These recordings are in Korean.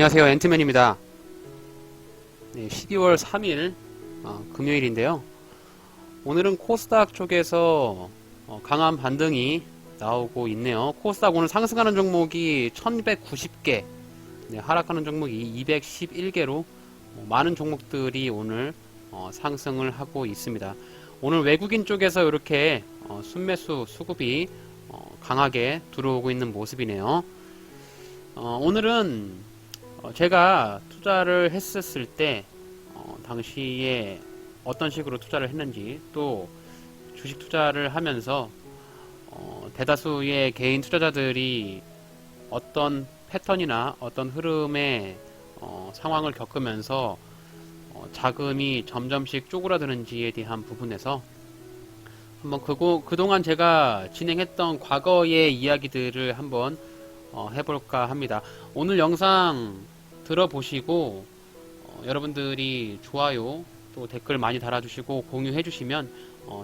안녕하세요, 앤트맨입니다. 네, 12월 3일 금요일인데요. 오늘은 코스닥 쪽에서 강한 반등이 나오고 있네요. 코스닥 오늘 상승하는 종목이 1190개, 네, 하락하는 종목이 211개로 많은 종목들이 오늘 상승을 하고 있습니다. 오늘 외국인 쪽에서 이렇게 순매수 수급이 강하게 들어오고 있는 모습이네요. 오늘은 제가 투자를 했었을 때 당시에 어떤 식으로 투자를 했는지, 또 주식 투자를 하면서 대다수의 개인 투자자들이 어떤 패턴이나 어떤 흐름의 상황을 겪으면서 자금이 점점씩 쪼그라드는지에 대한 부분에서 한번 그동안 제가 진행했던 과거의 이야기들을 한번 해볼까 합니다. 오늘 영상 들어보시고 여러분들이 좋아요 또 댓글 많이 달아주시고 공유해 주시면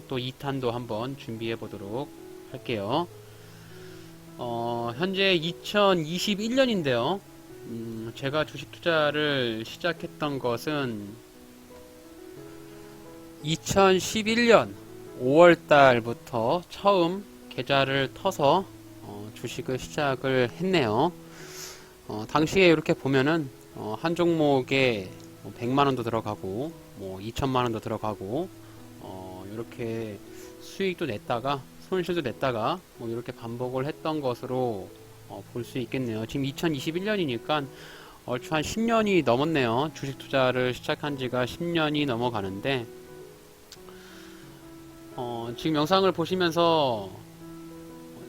또 2탄도 한번 준비해 보도록 할게요. 현재 2021년인데요. 제가 주식 투자를 시작했던 것은 2011년 5월달부터 처음 계좌를 터서 주식을 시작을 했네요. 당시에 이렇게 보면은 한 종목에 100만원도 들어가고 2천만원도 들어가고 이렇게 수익도 냈다가 손실도 냈다가 이렇게 반복을 했던 것으로 볼 수 있겠네요. 지금 2021년이니까 얼추 한 10년이 넘었네요. 주식 투자를 시작한 지가 10년이 넘어가는데 지금 영상을 보시면서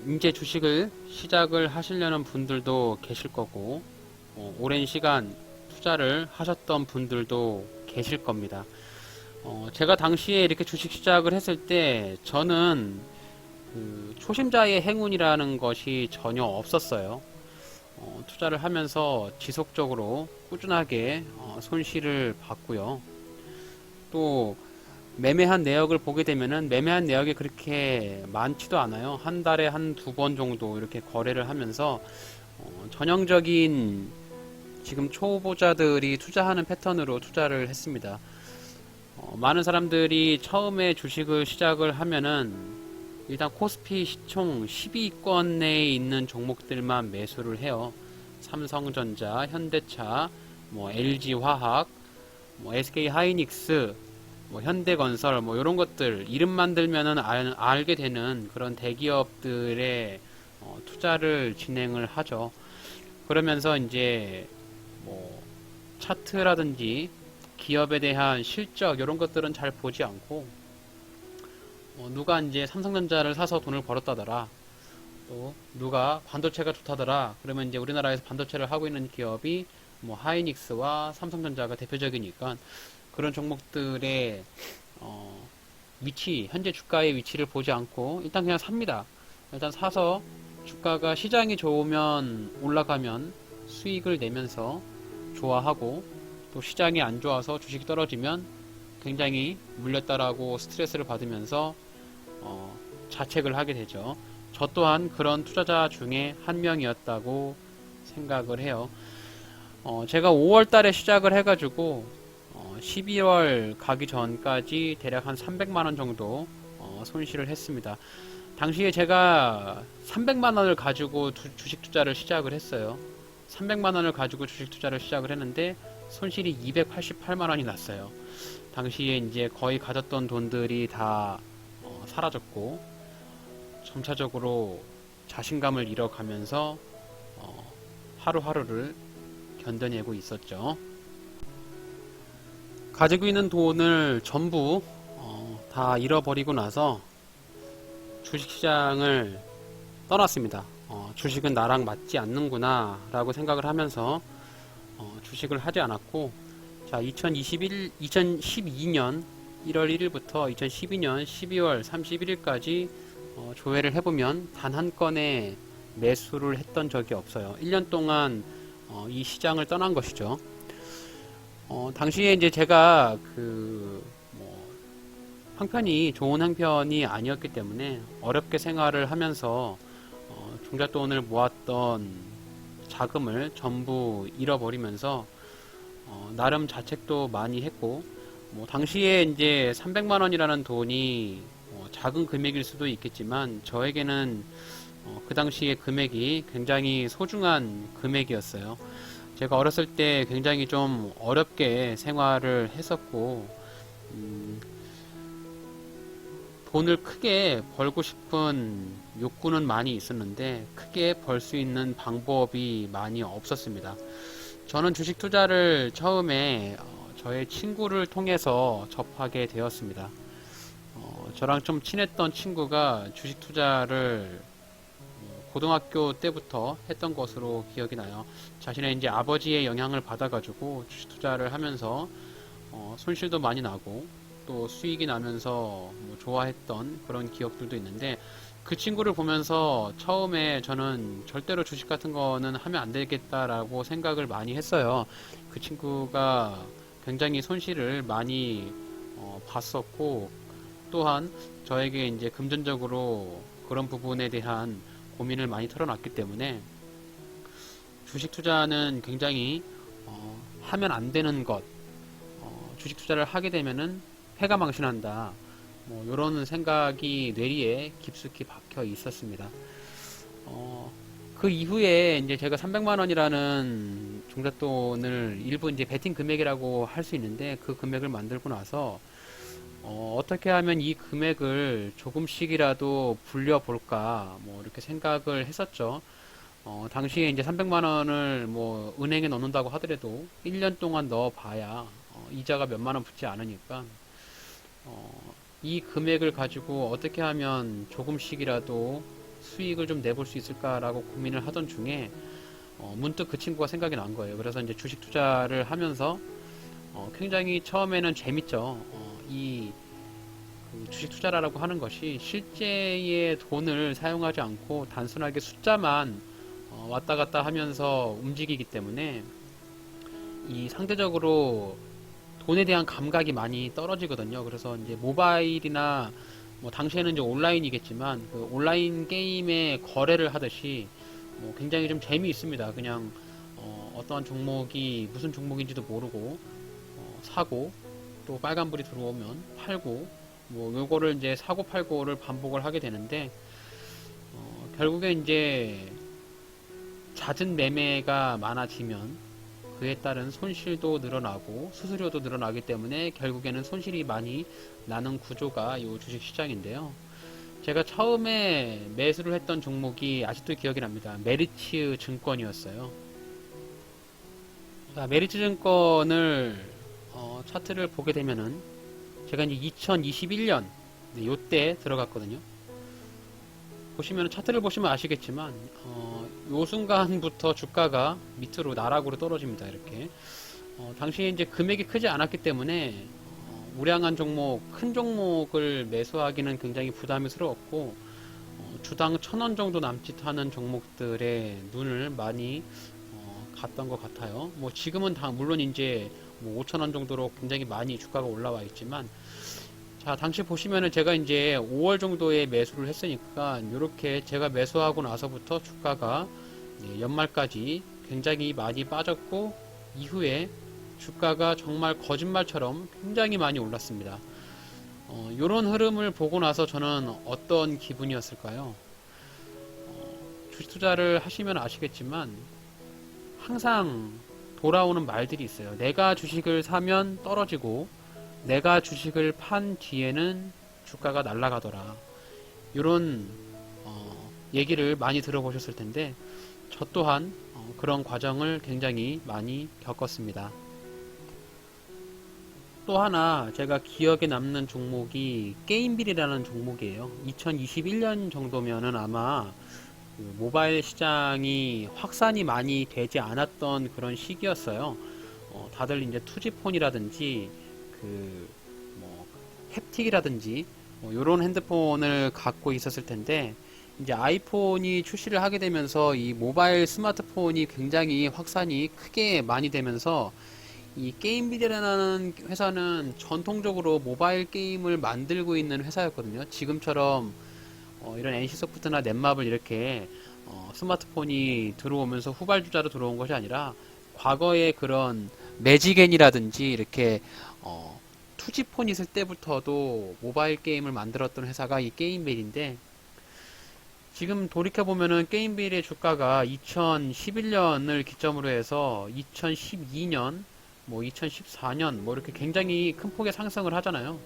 이제 주식을 시작을 하시려는 분들도 계실 거고 오랜 시간 투자를 하셨던 분들도 계실 겁니다. 제가 당시에 이렇게 주식 시작을 했을 때 저는 초심자의 행운이라는 것이 전혀 없었어요. 투자를 하면서 지속적으로 꾸준하게 손실을 봤고요. 또 매매한 내역을 보게 되면은 매매한 내역이 그렇게 많지도 않아요. 한 달에 한 두 번 정도 이렇게 거래를 하면서 전형적인 지금 초보자들이 투자하는 패턴으로 투자를 했습니다. 많은 사람들이 처음에 주식을 시작을 하면은 일단 코스피 시총 10위권 내에 있는 종목들만 매수를 해요. 삼성전자, 현대차, LG화학, SK하이닉스, 현대건설 이런 것들 이름만 들면은 알게 되는 그런 대기업들의 투자를 진행을 하죠. 그러면서 이제 차트라든지 기업에 대한 실적 이런 것들은 잘 보지 않고 누가 이제 삼성전자를 사서 돈을 벌었다더라, 또 누가 반도체가 좋다더라, 그러면 이제 우리나라에서 반도체를 하고 있는 기업이 하이닉스와 삼성전자가 대표적이니까 그런 종목들의 위치, 현재 주가의 위치를 보지 않고 일단 그냥 삽니다. 일단 사서 주가가 시장이 좋으면 올라가면 수익을 내면서 좋아하고, 또 시장이 안 좋아서 주식이 떨어지면 굉장히 물렸다라고 스트레스를 받으면서 자책을 하게 되죠. 저 또한 그런 투자자 중에 한 명이었다고 생각을 해요. 제가 5월 달에 시작을 해가지고 12월 가기 전까지 대략 한 300만원 정도 손실을 했습니다. 당시에 제가 300만원을 가지고 주식 투자를 시작을 했어요. 300만원을 가지고 주식 투자를 시작을 했는데 손실이 288만원이 났어요. 당시에 이제 거의 가졌던 돈들이 다 사라졌고, 점차적으로 자신감을 잃어가면서 하루하루를 견뎌내고 있었죠. 가지고 있는 돈을 전부 다 잃어버리고 나서 주식시장을 떠났습니다. 주식은 나랑 맞지 않는구나 라고 생각을 하면서 주식을 하지 않았고, 자, 2012년 1월 1일부터 2012년 12월 31일까지 조회를 해보면 단 한 건의 매수를 했던 적이 없어요. 1년 동안 이 시장을 떠난 것이죠. 당시에 이제 제가 형편이 좋은 형편이 아니었기 때문에 어렵게 생활을 하면서 종잣돈을 모았던 자금을 전부 잃어버리면서 나름 자책도 많이 했고, 뭐 당시에 이제 300만 원이라는 돈이 작은 금액일 수도 있겠지만 저에게는 그 당시의 금액이 굉장히 소중한 금액이었어요. 제가 어렸을 때 굉장히 좀 어렵게 생활을 했었고, 음, 돈을 크게 벌고 싶은 욕구는 많이 있었는데 크게 벌 수 있는 방법이 많이 없었습니다. 저는 주식 투자를 처음에 저의 친구를 통해서 접하게 되었습니다. 저랑 좀 친했던 친구가 주식 투자를 고등학교 때부터 했던 것으로 기억이 나요. 자신의 이제 아버지의 영향을 받아가지고 주식 투자를 하면서 손실도 많이 나고 또 수익이 나면서 뭐 좋아했던 그런 기억들도 있는데, 그 친구를 보면서 처음에 저는 절대로 주식 같은 거는 하면 안 되겠다라고 생각을 많이 했어요. 그 친구가 굉장히 손실을 많이 봤었고, 또한 저에게 이제 금전적으로 그런 부분에 대한 고민을 많이 털어놨기 때문에 주식 투자는 굉장히 하면 안 되는 것, 주식 투자를 하게 되면은 패가 망신한다, 뭐 이런 생각이 뇌리에 깊숙이 박혀 있었습니다. 그 이후에 이제 제가 300만 원이라는 종잣돈을 일부 이제 베팅 금액이라고 할 수 있는데, 그 금액을 만들고 나서 어떻게 하면 이 금액을 조금씩이라도 불려볼까, 뭐 이렇게 생각을 했었죠. 당시에 이제 300만 원을 뭐 은행에 넣는다고 하더라도 1년 동안 넣어봐야 이자가 몇만 원 붙지 않으니까 이 금액을 가지고 어떻게 하면 조금씩이라도 수익을 좀 내볼 수 있을까라고 고민을 하던 중에 문득 그 친구가 생각이 난 거예요. 그래서 이제 주식 투자를 하면서 굉장히 처음에는 재밌죠. 그 주식 투자라고 하는 것이 실제의 돈을 사용하지 않고 단순하게 숫자만 왔다 갔다 하면서 움직이기 때문에 이 상대적으로 돈에 대한 감각이 많이 떨어지거든요. 그래서 이제 모바일이나 뭐 당시에는 이제 온라인이겠지만 그 온라인 게임의 거래를 하듯이 굉장히 좀 재미있습니다. 그냥 어떠한 종목이 무슨 종목인지도 모르고 사고, 또 빨간불이 들어오면 팔고, 뭐 요거를 이제 사고 팔고를 반복을 하게 되는데 결국에 이제 잦은 매매가 많아지면 그에 따른 손실도 늘어나고 수수료도 늘어나기 때문에 결국에는 손실이 많이 나는 구조가 이 주식 시장인데요. 제가 처음에 매수를 했던 종목이 아직도 기억이 납니다. 메리츠 증권이었어요. 자, 메리츠 증권을 차트를 보게 되면은 제가 이제 2021년 요때 들어갔거든요. 보시면 차트를 보시면 아시겠지만 요 순간부터 주가가 밑으로 나락으로 떨어집니다. 이렇게 당시에 이제 금액이 크지 않았기 때문에 우량한 종목, 큰 종목을 매수하기는 굉장히 부담스러웠고 주당 1,000원 정도 남짓하는 종목들에 눈을 많이 갔던 것 같아요. 뭐 지금은 다 물론 이제 뭐 5,000원 정도로 굉장히 많이 주가가 올라와 있지만, 자, 당시 보시면은 제가 이제 5월 정도에 매수를 했으니까 이렇게 제가 매수하고 나서부터 주가가 연말까지 굉장히 많이 빠졌고, 이후에 주가가 정말 거짓말처럼 굉장히 많이 올랐습니다. 이런 흐름을 보고 나서 저는 어떤 기분이었을까요? 주식 투자를 하시면 아시겠지만 항상 돌아오는 말들이 있어요. 내가 주식을 사면 떨어지고 내가 주식을 판 뒤에는 주가가 날아가더라. 이런 얘기를 많이 들어보셨을 텐데 저 또한 그런 과정을 굉장히 많이 겪었습니다. 또 하나 제가 기억에 남는 종목이 게임빌이라는 종목이에요. 2021년 정도면은 아마 그 모바일 시장이 확산이 많이 되지 않았던 그런 시기였어요. 다들 이제 투지폰이라든지 뭐 햅틱이라든지 뭐 이런 핸드폰을 갖고 있었을 텐데, 이제 아이폰이 출시를 하게 되면서 이 모바일 스마트폰이 굉장히 확산이 크게 많이 되면서 이 게임빌이라는 회사는 전통적으로 모바일 게임을 만들고 있는 회사였거든요. 지금처럼 이런 NC소프트나 넷마블 이렇게 스마트폰이 들어오면서 후발주자로 들어온 것이 아니라 과거의 그런 매직앤이라든지 이렇게 투지폰 있을 때부터도 모바일 게임을 만들었던 회사가 이 게임벨인데, 지금 돌이켜보면은 게임빌의 주가가 2011년을 기점으로 해서 2012년, 뭐 2014년, 뭐 이렇게 굉장히 큰 폭의 상승을 하잖아요.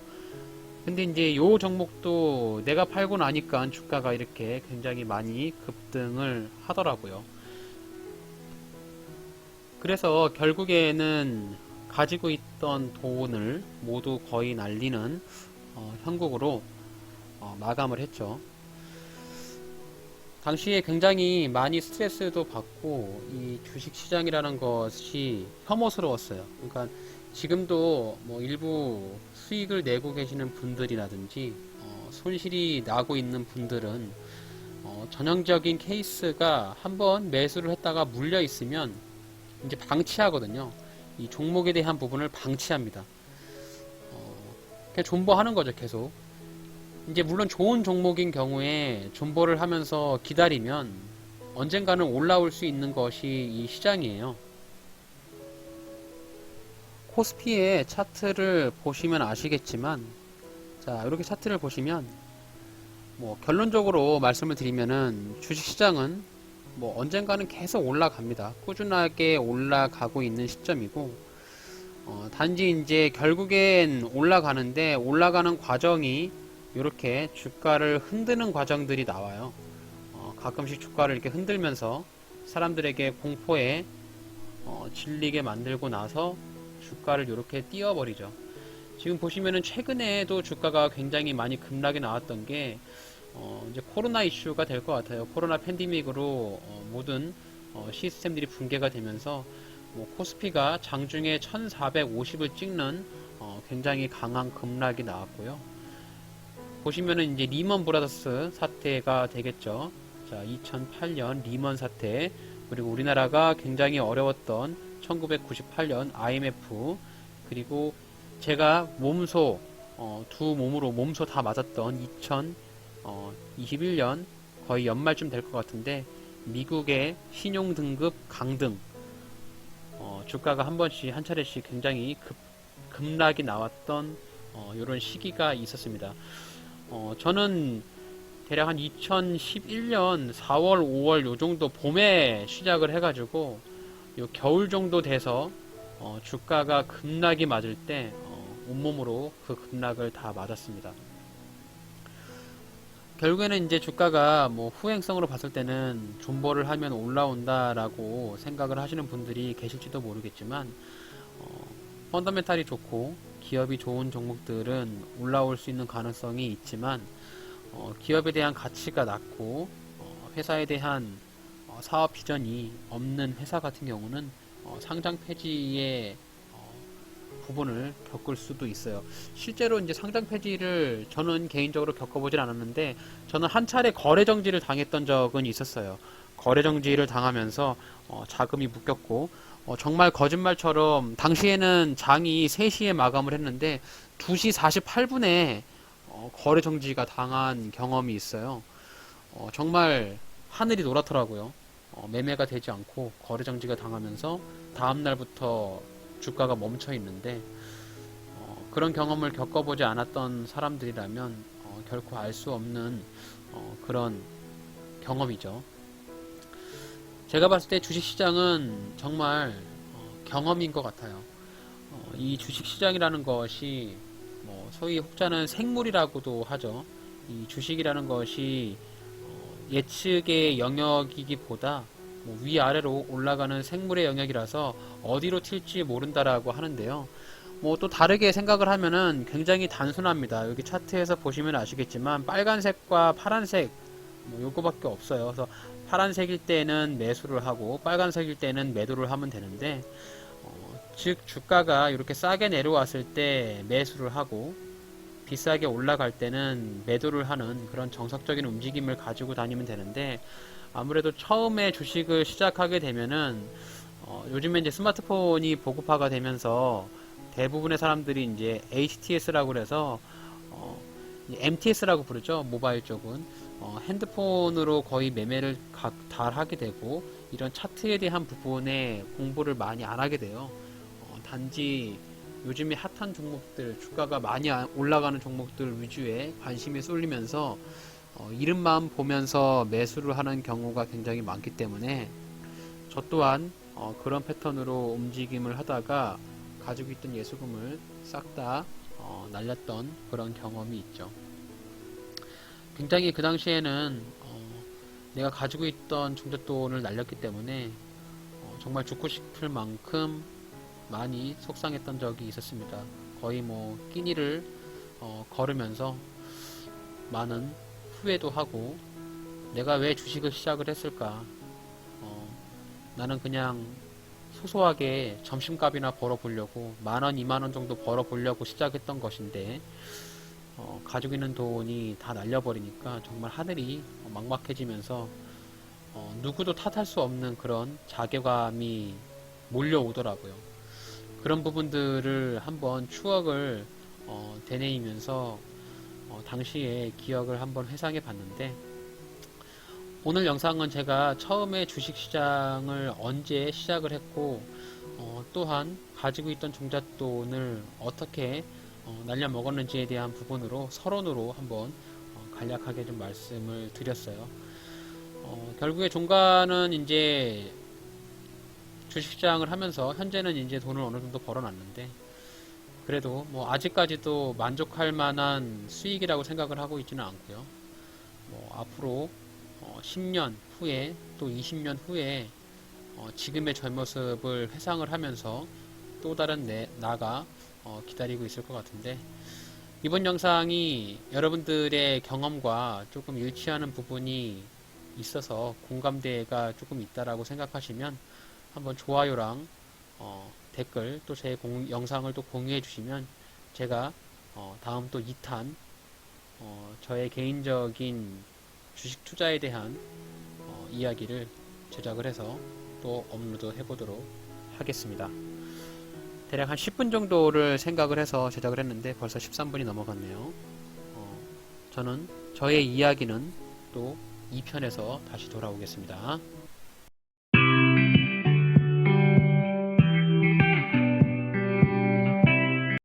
근데 이제 요 종목도 내가 팔고 나니까 주가가 이렇게 굉장히 많이 급등을 하더라고요. 그래서 결국에는 가지고 있던 돈을 모두 거의 날리는 형국으로 마감을 했죠. 당시에 굉장히 많이 스트레스도 받고 이 주식시장이라는 것이 혐오스러웠어요. 그러니까 지금도 뭐 일부 수익을 내고 계시는 분들이라든지 손실이 나고 있는 분들은 전형적인 케이스가 한번 매수를 했다가 물려 있으면 이제 방치하거든요. 이 종목에 대한 부분을 방치합니다. 그냥 존버하는 거죠, 계속. 이제 물론 좋은 종목인 경우에 존버를 하면서 기다리면 언젠가는 올라올 수 있는 것이 이 시장이에요. 코스피의 차트를 보시면 아시겠지만, 자, 이렇게 차트를 보시면 뭐 결론적으로 말씀을 드리면은 주식시장은 뭐 언젠가는 계속 올라갑니다. 꾸준하게 올라가고 있는 시점이고, 단지 이제 결국엔 올라가는데 올라가는 과정이 이렇게 주가를 흔드는 과정들이 나와요. 가끔씩 주가를 이렇게 흔들면서 사람들에게 공포에 질리게 만들고 나서 주가를 이렇게 띄워버리죠. 지금 보시면은 최근에도 주가가 굉장히 많이 급락이 나왔던 게 이제 코로나 이슈가 될 것 같아요. 코로나 팬데믹으로 모든 시스템들이 붕괴가 되면서 뭐 코스피가 장중에 1450을 찍는 굉장히 강한 급락이 나왔고요. 보시면은 이제 리먼 브라더스 사태가 되겠죠. 자, 2008년 리먼 사태, 그리고 우리나라가 굉장히 어려웠던 1998년 IMF, 그리고 제가 몸소 두 몸으로 몸소 다 맞았던 2021년 거의 연말쯤 될 것 같은데 미국의 신용 등급 강등, 주가가 한 번씩 한 차례씩 굉장히 급락이 나왔던 이런 시기가 있었습니다. 저는 대략 한 2011년 4월, 5월 요 정도 봄에 시작을 해가지고 요 겨울 정도 돼서 주가가 급락이 맞을 때 온몸으로 그 급락을 다 맞았습니다. 결국에는 이제 주가가 뭐 후행성으로 봤을 때는 존버를 하면 올라온다라고 생각을 하시는 분들이 계실지도 모르겠지만, 펀더멘탈이 좋고 기업이 좋은 종목들은 올라올 수 있는 가능성이 있지만, 기업에 대한 가치가 낮고 회사에 대한 사업 비전이 없는 회사 같은 경우는 상장 폐지의 부분을 겪을 수도 있어요. 실제로 이제 상장 폐지를 저는 개인적으로 겪어보진 않았는데, 저는 한 차례 거래 정지를 당했던 적은 있었어요. 거래 정지를 당하면서 자금이 묶였고, 정말 거짓말처럼 당시에는 장이 3시에 마감을 했는데 2시 48분에 거래 정지가 당한 경험이 있어요. 정말 하늘이 노랗더라고요. 매매가 되지 않고 거래 정지가 당하면서 다음날부터 주가가 멈춰 있는데, 그런 경험을 겪어보지 않았던 사람들이라면 결코 알 수 없는 그런 경험이죠. 제가 봤을 때 주식시장은 정말 경험인 것 같아요. 이 주식시장이라는 것이 뭐 소위 혹자는 생물이라고도 하죠. 이 주식이라는 것이 예측의 영역이기보다 뭐 위아래로 올라가는 생물의 영역이라서 어디로 튈지 모른다라고 하는데요. 뭐 또 다르게 생각을 하면은 굉장히 단순합니다. 여기 차트에서 보시면 아시겠지만 빨간색과 파란색 뭐 요거밖에 없어요. 그래서 파란색일 때는 매수를 하고 빨간색일 때는 매도를 하면 되는데, 즉 주가가 이렇게 싸게 내려왔을 때 매수를 하고 비싸게 올라갈 때는 매도를 하는 그런 정석적인 움직임을 가지고 다니면 되는데, 아무래도 처음에 주식을 시작하게 되면은 요즘에 이제 스마트폰이 보급화가 되면서 대부분의 사람들이 이제 HTS라고 그래서 MTS라고 부르죠. 모바일 쪽은 핸드폰으로 거의 매매를 다 하게 되고 이런 차트에 대한 부분에 공부를 많이 안 하게 돼요. 단지 요즘에 핫한 종목들, 주가가 많이 올라가는 종목들 위주에 관심이 쏠리면서 이름만 보면서 매수를 하는 경우가 굉장히 많기 때문에 저 또한 그런 패턴으로 움직임을 하다가 가지고 있던 예수금을 싹 다 날렸던 그런 경험이 있죠. 굉장히 그 당시에는 내가 가지고 있던 종잣돈을 날렸기 때문에 정말 죽고 싶을 만큼 많이 속상했던 적이 있었습니다. 거의 뭐 끼니를 걸으면서 많은 후회도 하고 내가 왜 주식을 시작을 했을까? 나는 그냥 소소하게 점심값이나 벌어보려고 10,000원, 20,000원 정도 벌어보려고 시작했던 것인데 가지고 있는 돈이 다 날려버리니까 정말 하늘이 막막해지면서 누구도 탓할 수 없는 그런 자괴감이 몰려오더라고요. 그런 부분들을 한번 추억을 되뇌이면서 당시의 기억을 한번 회상해 봤는데 오늘 영상은 제가 처음에 주식시장을 언제 시작을 했고 또한 가지고 있던 종잣돈을 어떻게 날려먹었는지에 대한 부분으로 서론으로 한번 간략하게 좀 말씀을 드렸어요. 결국에 종가는 이제 주식시장을 하면서 현재는 이제 돈을 어느 정도 벌어놨는데 그래도 뭐 아직까지도 만족할 만한 수익이라고 생각을 하고 있지는 않고요. 앞으로 10년 후에 또 20년 후에 지금의 저 모습을 회상을 하면서 또 다른 나가 기다리고 있을 것 같은데 이번 영상이 여러분들의 경험과 조금 일치하는 부분이 있어서 공감대가 조금 있다라고 생각하시면 한번 좋아요랑 댓글 또 제 영상을 또 공유해 주시면 제가 다음 또 2탄 저의 개인적인 주식 투자에 대한 이야기를 제작을 해서 또 업로드 해보도록 하겠습니다. 대략 한 10분 정도를 생각을 해서 제작을 했는데 벌써 13분이 넘어갔네요. 저는 저의 이야기는 또 2편에서 다시 돌아오겠습니다.